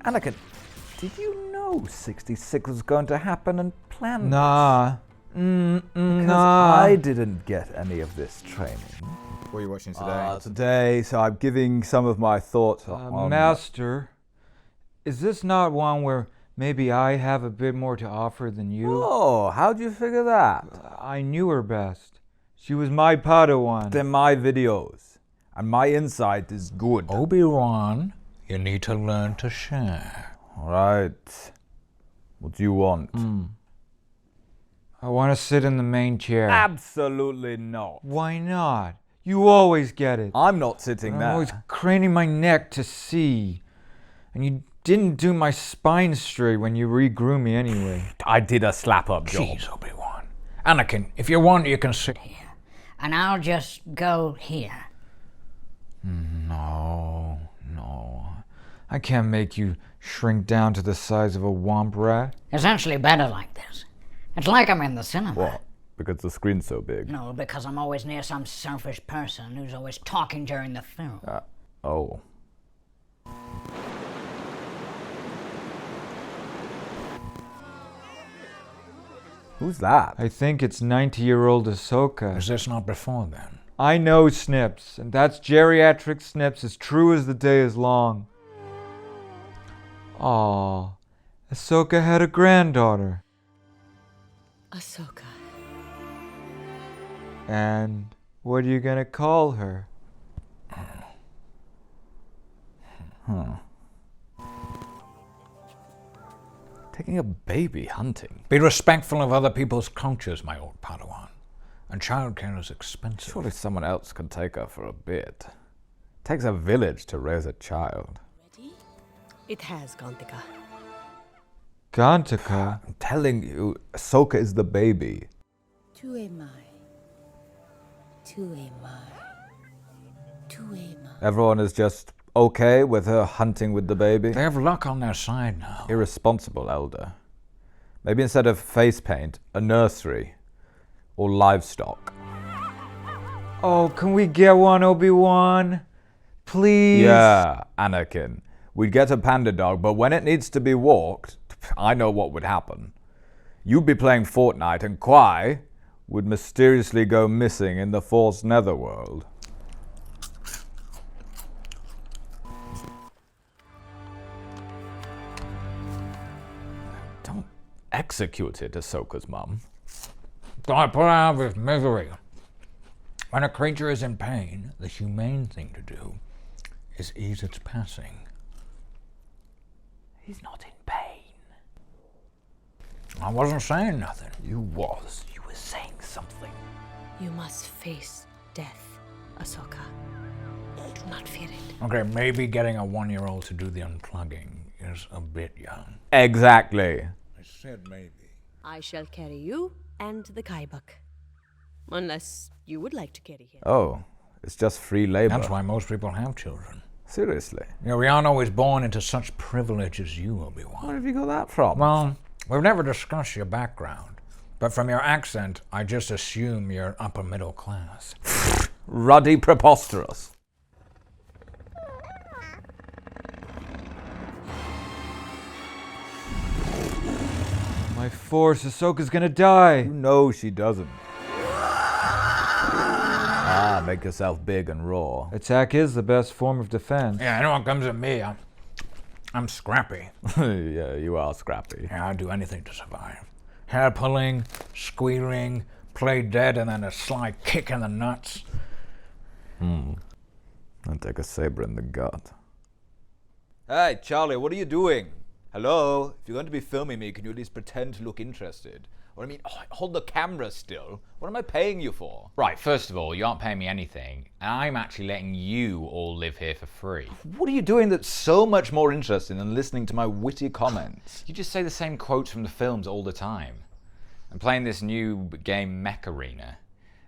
Anakin, did you know 66 was going to happen and plan Nah. Because Nah. I didn't get any of this training. What are you watching today? Today, so I'm giving some of my thoughts on... Master, is this not one where maybe I have a bit more to offer than you? Oh, how'd you figure that? I knew her best. She was my Padawan. They're my videos, and my insight is good. Obi Wan, you need to learn to share. All right. What do you want? I want to sit in the main chair. Absolutely not. Why not? You always get it. I'm not sitting I'm there. always craning my neck to see. And you didn't do my spine straight when you regrew me anyway. I did a slap-up job. Jeez, Obi Wan. Anakin, if you want, you can sit here. And I'll just go here. No. I can't make you shrink down to the size of a womp rat. It's actually better like this. It's like I'm in the cinema. What? Because the screen's so big? No, because I'm always near some selfish person who's always talking during the film. Oh. Who's that? I think it's 90-year-old Ahsoka. Is this not before then? I know Snips, and that's geriatric Snips as true as the day is long. Aw, Ahsoka had a granddaughter. Ahsoka. And what are you gonna call her? Taking a baby hunting? Be respectful of other people's cultures, my old Padawan. And childcare is expensive. Surely someone else can take her for a bit. Takes a village to raise a child. Ready? It has, Gantika. Gantaka? I'm telling you, Ahsoka is the baby. Tu am I. Tu am I. Tu am I. Everyone is just okay with her hunting with the baby? They have luck on their side now. Irresponsible elder. Maybe instead of face paint, a nursery. Or livestock. Oh, can we get one, Obi-Wan? Please? Yeah, Anakin. We'd get a panda dog, but when it needs to be walked, I know what would happen. You'd be playing Fortnite and Kwai would mysteriously go missing in the Force Netherworld. Don't execute it, Ahsoka's mum. God, put out with misery. When a creature is in pain, the humane thing to do is ease its passing. He's not in pain. I wasn't saying nothing. You was. You were saying something. You must face death, Ahsoka. Do not fear it. Okay, maybe getting a 1-year-old to do the unplugging is a bit young. Exactly. I said maybe. I shall carry you and the Kaibak. Unless you would like to carry him. Oh, it's just free labor. That's why most people have children. Seriously. You know, we aren't always born into such privilege as you, Obi Wan. Where have you got that from? Well, we've never discussed your background, but from your accent, I just assume you're upper middle class. Ruddy preposterous. My force, Ahsoka's gonna die. You know she doesn't. Make yourself big and raw. Attack is the best form of defense. Yeah, anyone comes at me, I'm scrappy. Yeah, you are scrappy. Yeah, I'd do anything to survive. Hair pulling, squealing, play dead, and then a sly kick in the nuts. I'd take a saber in the gut. Hey, Charlie, what are you doing? Hello? If you're going to be filming me, can you at least pretend to look interested? Or I mean, hold the camera still. What am I paying you for? Right, first of all, you aren't paying me anything, and I'm actually letting you all live here for free. What are you doing that's so much more interesting than listening to my witty comments? You just say the same quotes from the films all the time. I'm playing this new game, Mech Arena.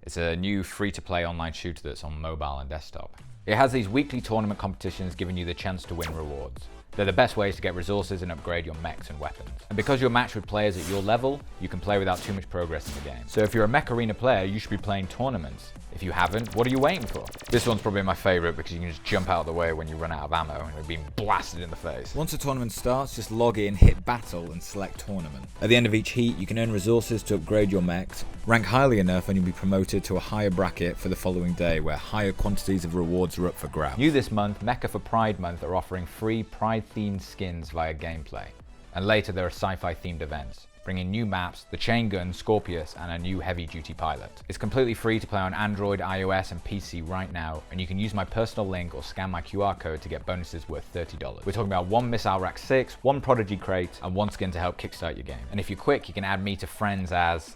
It's a new free-to-play online shooter that's on mobile and desktop. It has these weekly tournament competitions giving you the chance to win rewards. They're the best ways to get resources and upgrade your mechs and weapons. And because you're matched with players at your level, you can play without too much progress in the game. So if you're a Mech Arena player, you should be playing tournaments. If If you haven't, what are you waiting for? This one's probably my favorite because you can just jump out of the way when you run out of ammo and you're being blasted in the face. Once a tournament starts, just log in, hit battle, and select tournament. At the end of each heat, you can earn resources to upgrade your mechs, rank highly enough, and you'll be promoted to a higher bracket for the following day, where higher quantities of rewards are up for grabs. New this month, Mecha for Pride Month are offering free Pride-themed skins via gameplay. And later there are sci-fi themed events, bringing new maps, the chain gun, Scorpius, and a new heavy-duty pilot. It's completely free to play on Android, iOS, and PC right now, and you can use my personal link or scan my QR code to get bonuses worth $30. We're talking about 1 Missile Rack 6, 1 Prodigy Crate, and 1 skin to help kickstart your game. And if you're quick, you can add me to friends as...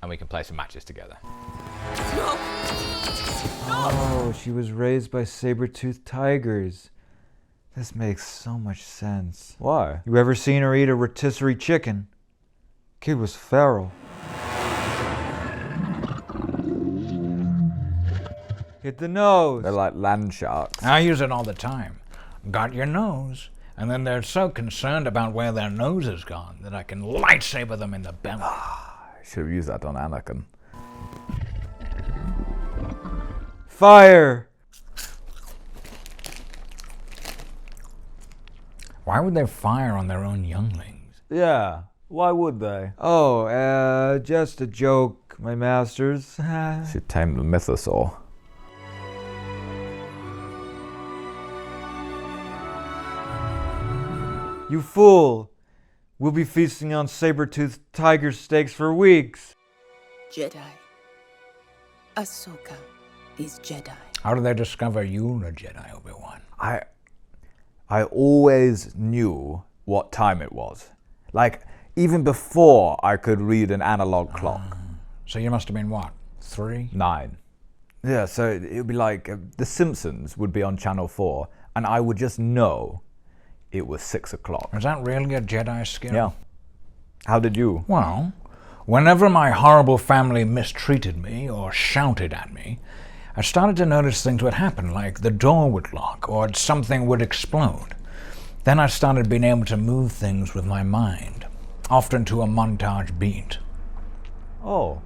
and we can play some matches together. Oh, she was raised by saber-toothed tigers. This makes so much sense. Why? You ever seen her eat a rotisserie chicken? Kid was feral. Hit the nose. They're like land sharks. I use it all the time. Got your nose. And then they're so concerned about where their nose has gone that I can lightsaber them in the belly. Should have used that on Anakin. Fire! Why would they fire on their own younglings? Yeah, why would they? Oh, just a joke, my masters. She tamed the mythosaur. You fool! We'll be feasting on saber-toothed tiger steaks for weeks. Jedi. Ahsoka is Jedi. How did they discover you were a Jedi, Obi Wan? I always knew what time it was. Like, even before I could read an analog clock. So you must have been what, 3? 9. Yeah, so it would be like The Simpsons would be on Channel 4, and I would just know it was 6 o'clock. Is that really a Jedi skill? Yeah. How did you? Well, whenever my horrible family mistreated me or shouted at me, I started to notice things would happen, like the door would lock or something would explode. Then I started being able to move things with my mind, often to a montage beat. Oh.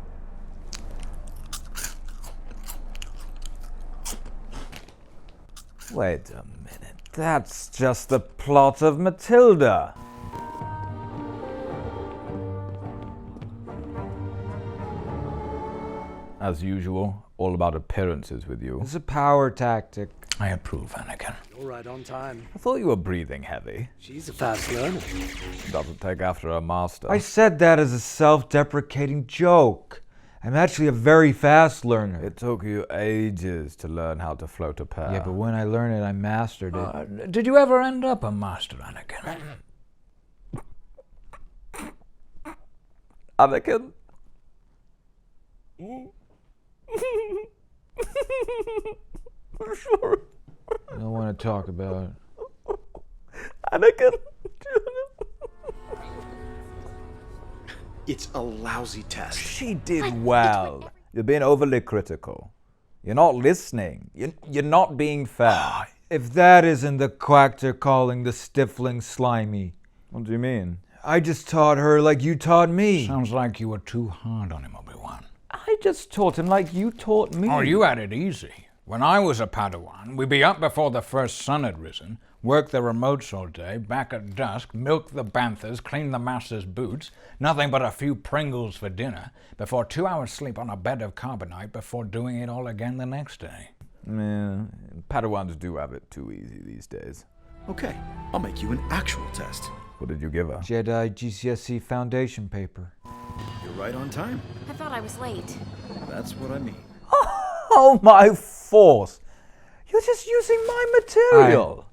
Wait a minute. That's just the plot of Matilda. As usual, all about appearances with you. It's a power tactic. I approve, Anakin. You're right on time. I thought you were breathing heavy. She's a fast learner. Doesn't take after a master. I said that as a self-deprecating joke. I'm actually a very fast learner. It took you ages to learn how to float a pair. Yeah, but when I learned it, I mastered it. Did you ever end up a master, Anakin? Anakin? I'm sorry. I don't want to talk about it. Anakin? It's a lousy test. She did well. You're being overly critical. You're not listening. You're not being fair. If that isn't the quack they're calling the stifling slimy. What do you mean? I just taught her like you taught me. Sounds like you were too hard on him, Obi Wan. I just taught him like you taught me. Oh, you had it easy. When I was a Padawan, we'd be up before the first sun had risen, work the remotes all day, back at dusk, milk the banthas, clean the master's boots, nothing but a few Pringles for dinner, before 2 hours sleep on a bed of carbonite before doing it all again the next day. Yeah, Padawans do have it too easy these days. Okay, I'll make you an actual test. What did you give her? Jedi GCSE foundation paper. You're right on time. I thought I was late. That's what I mean. Oh my force! You're just using my material.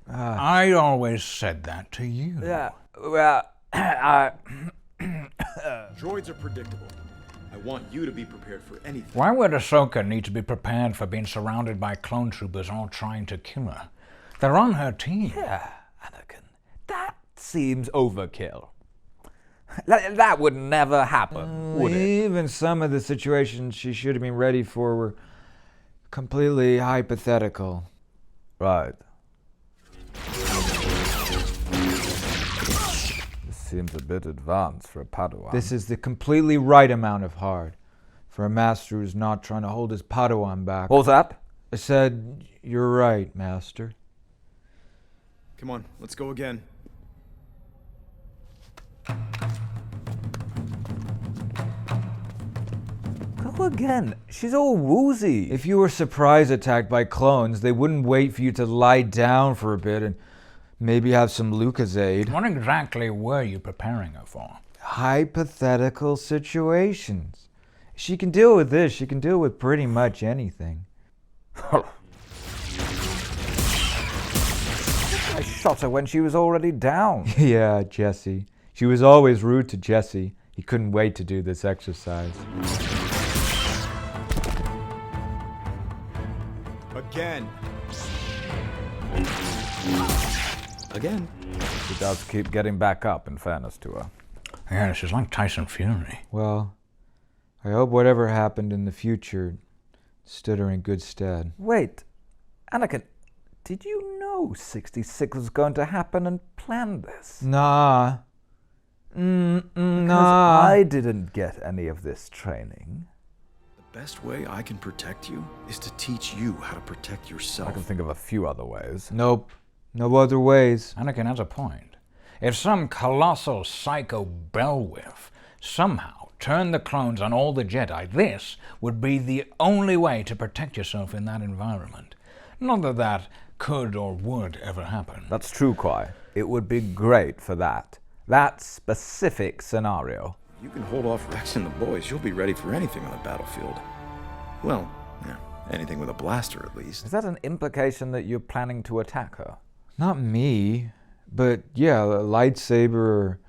I always said that to you. Yeah, well, Droids are predictable. I want you to be prepared for anything. Why would Ahsoka need to be prepared for being surrounded by clone troopers all trying to kill her? They're on her team. yeah, Anakin, that seems overkill. That would never happen, would it? Even some of the situations she should have been ready for were completely hypothetical. Right. This seems a bit advanced for a Padawan. This is the completely right amount of hard. for a master who's not trying to hold his Padawan back. What was that? I said, you're right, master. Come on, let's go again. Go again. She's all woozy. If you were surprise attacked by clones, they wouldn't wait for you to lie down for a bit and maybe have some Lucozade. What exactly were you preparing her for? Hypothetical situations. She can deal with this. She can deal with pretty much anything. I shot her when she was already down. Yeah, Jesse. She was always rude to Jesse. He couldn't wait to do this exercise. Again. Again. She does keep getting back up, in fairness to her. Yeah, she's like Tyson Fury. Well, I hope whatever happened in the future stood her in good stead. Wait, Anakin, did you know 66 was going to happen and plan this? Nah. Because Nah. I didn't get any of this training. The best way I can protect you is to teach you how to protect yourself. I can think of a few other ways. Nope. No other ways. Anakin has a point. If some colossal psycho bellwith somehow turned the clones on all the Jedi, this would be the only way to protect yourself in that environment. Not that that could or would ever happen. That's true, Qui. It would be great for that. That specific scenario. You can hold off Rex and the boys. You'll be ready for anything on the battlefield. Well, yeah, anything with a blaster at least. Is that an implication that you're planning to attack her? Not me. But yeah, a lightsaber or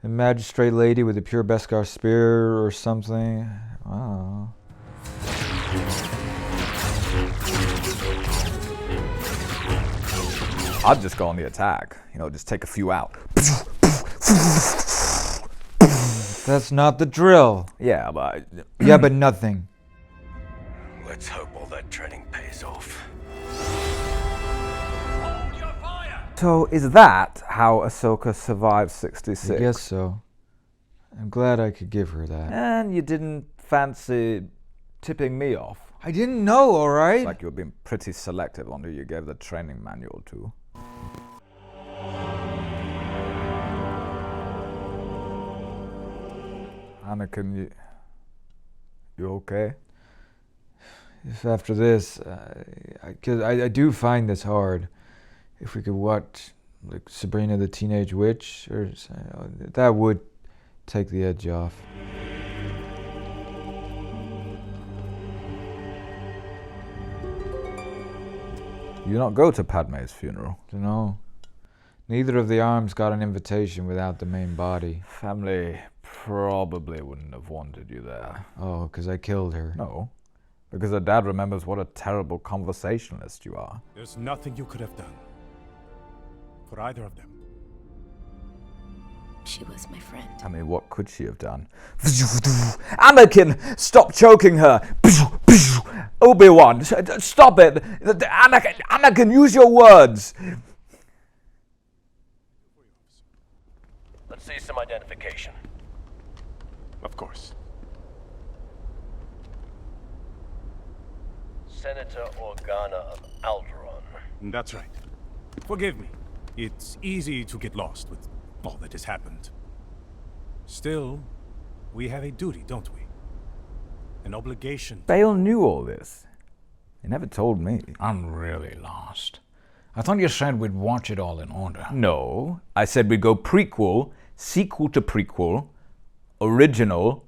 a magistrate lady with a pure Beskar spear or something. Wow. I'd just go on the attack. You know, just take a few out. That's not the drill. Yeah, but... Yeah, but nothing. Let's hope all that training pays off. So is that how Ahsoka survived 66? I guess so. I'm glad I could give her that. And you didn't fancy tipping me off? I didn't know, all right? It's like you were being pretty selective on who you gave the training manual to. Anakin, you okay? If after this, because I do find this hard. If we could watch like Sabrina the Teenage Witch, or that would take the edge off. You not go to Padme's funeral? Dunno. Neither of the arms got an invitation without the main body. Family probably wouldn't have wanted you there. Oh, because I killed her. No, because her dad remembers what a terrible conversationalist you are. There's nothing you could have done for either of them. She was my friend. I mean, what could she have done? Anakin, stop choking her! Obi Wan, stop it! Anakin, use your words! Let's see some identification. Of course. Senator Organa of Alderaan. That's right. Forgive me. It's easy to get lost with all that has happened. Still, we have a duty, don't we? An obligation. Bale knew all this. He never told me. I'm really lost. I thought you said we'd watch it all in order. No, I said we'd go prequel, sequel to prequel, original,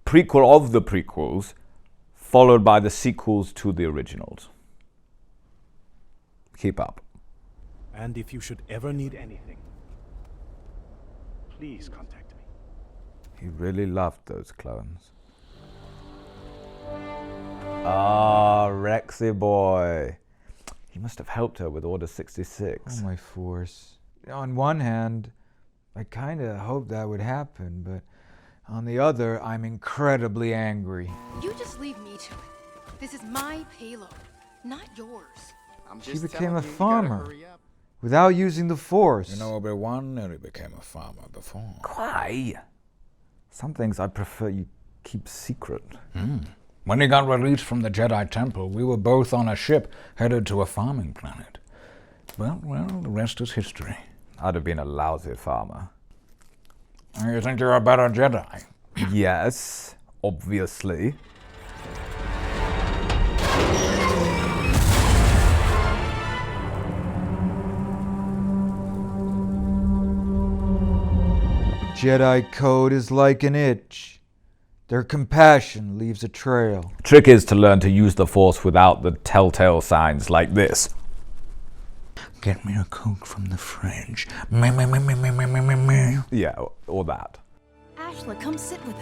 prequel of the prequels, followed by the sequels to the originals. Keep up. And if you should ever need anything, please contact me. He really loved those clones. Ah, Rexy boy. He must have helped her with Order 66. Oh, my force. On one hand, I kind of hoped that would happen, but on the other, I'm incredibly angry. You just leave me to it. This is my payload, not yours. She became a farmer without using the force. You know, Obi Wan nearly became a farmer before. Why? Some things I prefer you keep secret. When he got released from the Jedi Temple, we were both on a ship headed to a farming planet. Well, the rest is history. I'd have been a lousy farmer. You think you're a better Jedi? Yes, obviously. Jedi code is like an itch. Their compassion leaves a trail. Trick is to learn to use the Force without the telltale signs like this. Get me a Coke from the fridge. Me, me, me, me, me, me, me, me, me. Yeah, or that. Ashla, come sit with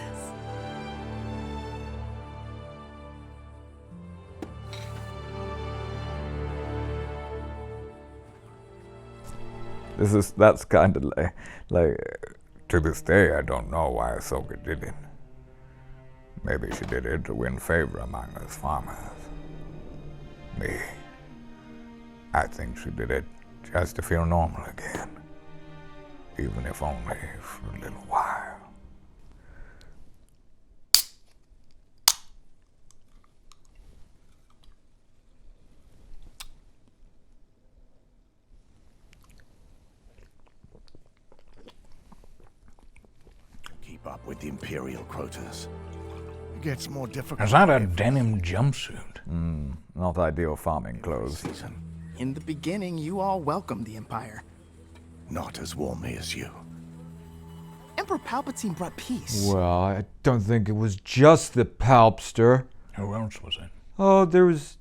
us. That's kind of like to this day I don't know why Ahsoka did it. Maybe she did it to win favor among us farmers. Me, I think she did it just to feel normal again, even if only for a little while. Keep up with the Imperial quotas. It gets more difficult. Is that a denim jumpsuit? Not ideal farming clothes. In the beginning, you all welcomed the Empire. Not as warmly as you. Emperor Palpatine brought peace. Well, I don't think it was just the Palpster. Who else was it? Oh, there was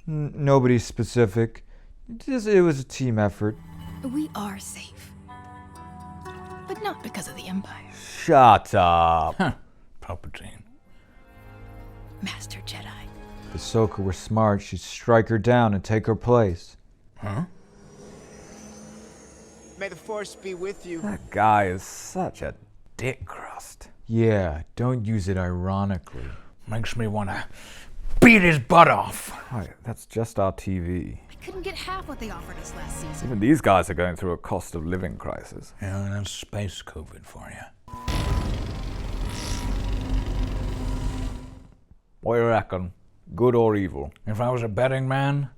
nobody specific. It was a team effort. We are safe. But not because of the Empire. Shut up. Palpatine. Master Jedi. If Ahsoka were smart, she'd strike her down and take her place. Huh? May the Force be with you. That guy is such a dick crust. Yeah, don't use it ironically. Makes me want to beat his butt off. Right, that's just our TV. I couldn't get half what they offered us last season. Even these guys are going through a cost of living crisis. Yeah, that's space COVID for you. What do you reckon? Good or evil? If I was a betting man,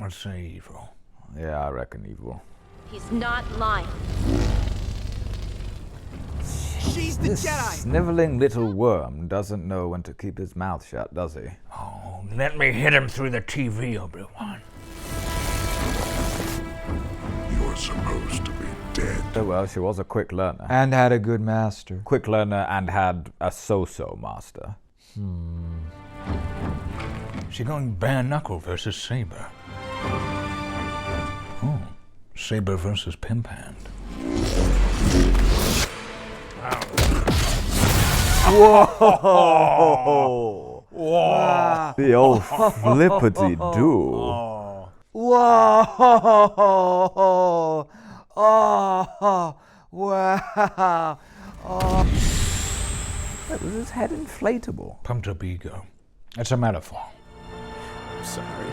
I'd say evil. Yeah, I reckon evil. He's not lying. She's the This Jedi! sniveling little worm doesn't know when to keep his mouth shut, does he? Oh, let me hit him through the TV, Obi Wan. You're supposed to be dead. Oh well, she was a quick learner. And had a good master. Quick learner and had a so-so master. She going bare knuckle versus saber. Oh, saber versus pimp hand. Whoa! Whoa! The old flippity-do. Whoa! Oh! Wow! Oh. Was his head inflatable? Pumped up ego. It's a metaphor. I'm sorry.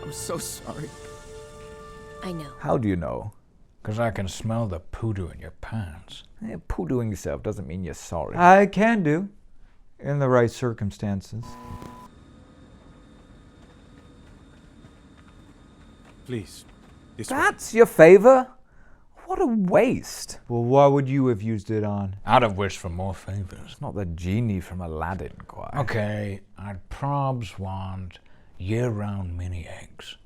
I'm so sorry. I know. How do you know? Because I can smell the poodoo in your pants. Poodooing yourself doesn't mean you're sorry. I can do, in the right circumstances. Please. This way. That's your favor? What a waste. Well, what would you have used it on? I'd have wished for more favors. It's not the genie from Aladdin, quite. Okay, I'd probs want year-round mini eggs.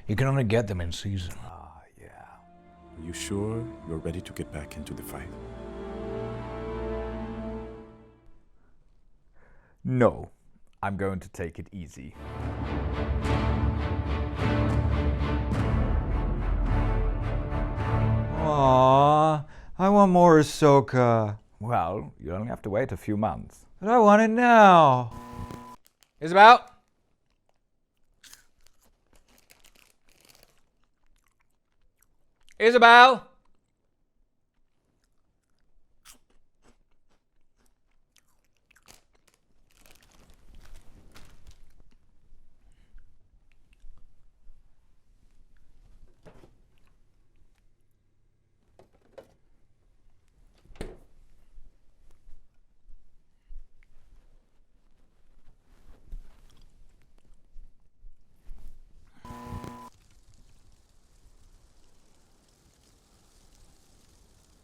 You can only get them in season. Are you sure you're ready to get back into the fight? No, I'm going to take it easy. Aww, I want more Ahsoka. Well, you only have to wait a few months. But I want it now. Isabel? Isabel?